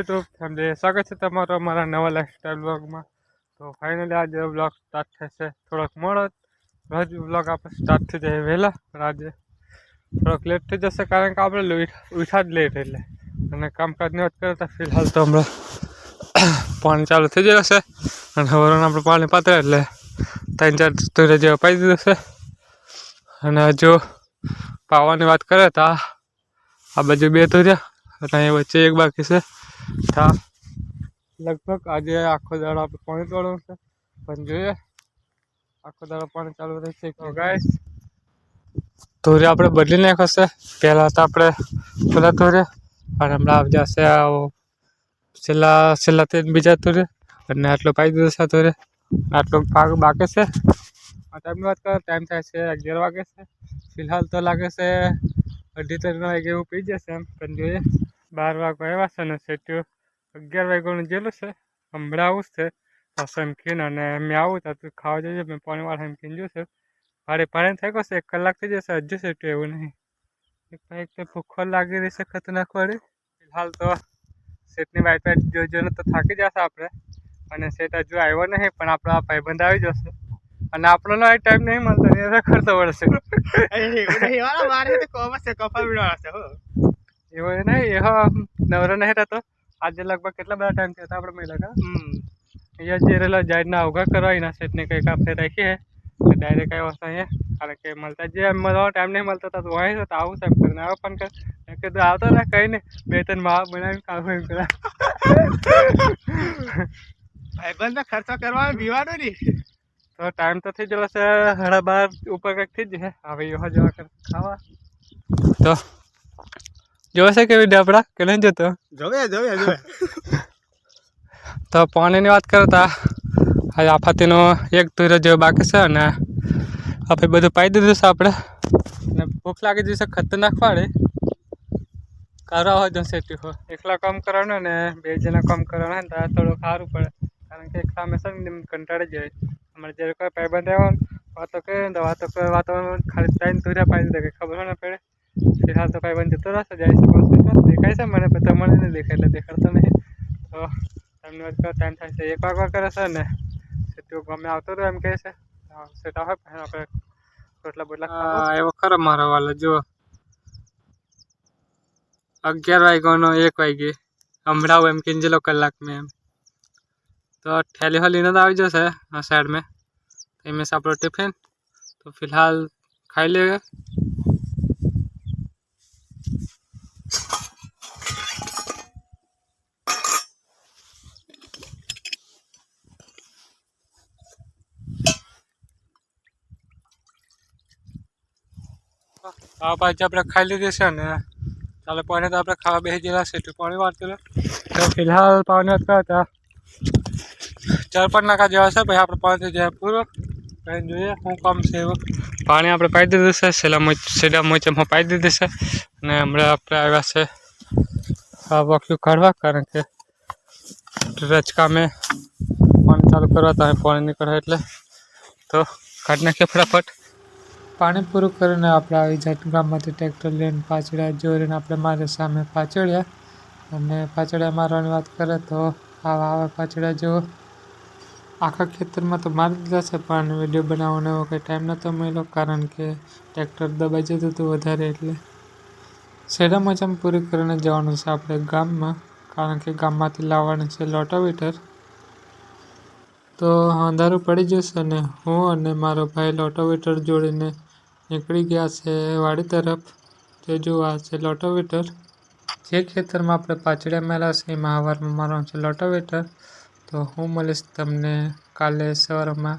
YouTube family, સ્વાગત છે તમારો અમારા નવા લાઈફસ્ટાઈલ બ્લોગમાં. તો ફાઇનલી આજે બ્લોગ સ્ટાર્ટ થશે થોડોક મોડો. રોજ બ્લોગ આપણે સ્ટાર્ટ થઈ જાય વહેલા, પણ આજે થોડોક લેટ થઈ જશે કારણ કે આપણે ઉઠા જ લેટ એટલે. અને કામકાજની વાત કરીએ તો ફિલહાલ તો હમણાં પાણી ચાલુ થઈ ગયું છે અને હવારમાં આપણે પાણી પાત્ર એટલે 3-4 તુરે જેવા પાઈ દીધું છે. અને હજુ પાવાની વાત કરે તો આ બાજુ 2 તુર્યા અને અહીં વચ્ચે એક બાકી છે. લગભગ આજે આખો દાડો આપણે પાણી તોડવાનું છે, પણ જોઈએ આખો દાડો પાણી ચાલુ રહેશે કે ગાઈસ. તોરે આપણે બદલી નાખ્યો છે. પહેલાં તો આપણે પેલા તોરે અને હમણાં જશે છેલ્લા તે બીજા તોરે અને આટલો પાઈ દીધો છે. તોરે આટલો ભાગ બાકી છે. આ ટાઈમની વાત કરો ટાઈમ થાય છે 11 વાગે છે. ફિલહાલ તો લાગે છે 2:30 વાગે એવું પી જશે એમ, પણ જોઈએ 12 વાગે આવ્યા છે ને સેટ્યુ 11 વાગ્યાનું જેલું છે. હમણાં આવું જ છે એમકીને, અને મેં આવું તો તું ખાવા જઈએ. મેં પાણીવાળા એમકીને જોશે પાણી થઈ ગયો છે. 1 કલાક થઈ જશે હજુ સેટ્યુ એવું નહીં. એક તો ભૂખો લાગી રહી છે ખતરનાક વાળી. ફિલહાલ તો સેટની વાઇટ જોઈને તો થાકી જશે આપણે, અને સેટ હજુ આવ્યો નહીં, પણ આપણો આ ભાઈબંધ આવી જશે અને આપણો ટાઈમ નહીં મળતો એ રખડતો વળશે. એવો નહીં, એવો નવરો નહીં રહેતો. આજે લગભગ કેટલા બધા ટાઈમ થયા હતા આપણે મહિલા અહીંયા જે રહેલા જાડના અવઘા કરવા એના સેટને કંઈક આપણે રાખીએ ડાયરેક્ટ આવ્યો હશે અહીંયા, કારણ કે મળતા જે મળવાનો ટાઈમ નહીં મળતો તો હોય તો આવું છે એમ કરીને આવો પણ કીધું આવતો ને કંઈ નહીં 2-3 માવા બનાવીને ખાવું એમ કરે. ભાઈબંધ ખર્ચો કરવાનો પીવાનો નહીં તો ટાઈમ તો થઈ ગયેલો છે 12:30 ઉપર કંઈક થઈ જશે. હવે એવા જવા ખાવા તો જોશે કેવી ડાબડા કે નહીં જોતો? જોવે. તો પાણીની વાત કરો તો આજે આફાતીનો 1 તુરો જેવો બાકી છે અને આપણે બધું પાઈ દીધું છે આપણે. અને ભૂખ લાગી જશે ખતરનાક વાળી. કરવા હોય તો સેટી હોય એકલા કામ કરવાનું ને 2 જણા કામ કરવાના તો થોડું સારું પડે, કારણ કે એકલા હંમેશા કંટાળી જાય. અમારે જ્યારે કોઈ ભાઈબંધ આવ્યો વાતો કરીએ ને તો વાતો ખાલી 3 તુર્યા પાઈ દીધા કે ખબર ન પડે. ફિલહાલ તો ભાઈબંધ જતો રહેશે, જાય છે દેખાય છે મને, પણ તમને નહીં દેખાય એટલે દેખાડતો નહીં. તો ટાઈમની વાત કરો ટાઈમ થાય છે 1 વાગવા કરે છે ને સેટ્યુ ગમે આવતો રહ્યો એમ કહે છે. સેટા હોય પછી આપણે રોટલા બોટલા એવો ખરો મારો વાલો. જો 11 વાગ્યાનો 1 વાગે હમણાં એમ કિંજેલો કલાક મેં એમ તો ઠેલી હોલીને તો આવી જશે આ સાઈડ में. એમ છે આપણો ટિફિન. તો ફિલહાલ ખાઈ લેવે. આ બાજુ આપણે ખાઈ લીધી છે ને ચાલો પાણી તો આપણે ખાવા બેસી ગયેલા છે. પાણી વાળતું તો ફિલહાલ પાણી વાત કરતા 4-5 નાકા જેવા છે. પછી આપણે પાણી જાય પૂરો કઈ જોઈએ શું કામ છે એવું. પાણી આપણે પાઈ દીધું છે સીધા મોચમાં પાઈ દીધી છે. અને હમણાં આપણે આવ્યા છે આ વોક્યું કાઢવા, કારણ કે રચકામે પાણી ચાલુ કરવા તો પાણી નીકળે એટલે તો કાઢી નાખીએ ફટાફટ. પાણી પૂરું કરીને આપણે આવી જાત ગામમાંથી ટ્રેક્ટર લઈને પાછળ્યા જોઈને આપણે મારે સામે પાછળ્યા. અને પાછળ્યા મારવાની વાત કરે તો આવા પાછળ્યા જો આખા ખેતરમાં તો મારી દીધા છે, પણ વિડીયો બનાવવાનો એવો કંઈ ટાઈમ નહોતો મળ્યો, કારણ કે ટ્રેક્ટર દબાઈ જતું હતું વધારે. એટલે સેડા મચામ પૂરી કરીને જવાનું છે આપણે ગામમાં, કારણ કે ગામમાંથી લાવવાનું છે લોટોવીટર. તો અંધારું પડી જશે ને હું અને મારો ભાઈ લોટોવીટર જોડીને નીકળી ગયા છે વાડી તરફ. તે જોવા છે લોટોવીટર. જે ખેતરમાં આપણે પાછળિયા મેળા છે એમાં હવારમાં મારવાનું છે લોટોવીટર. તો હું મળીશ તમને કાલે સવારમાં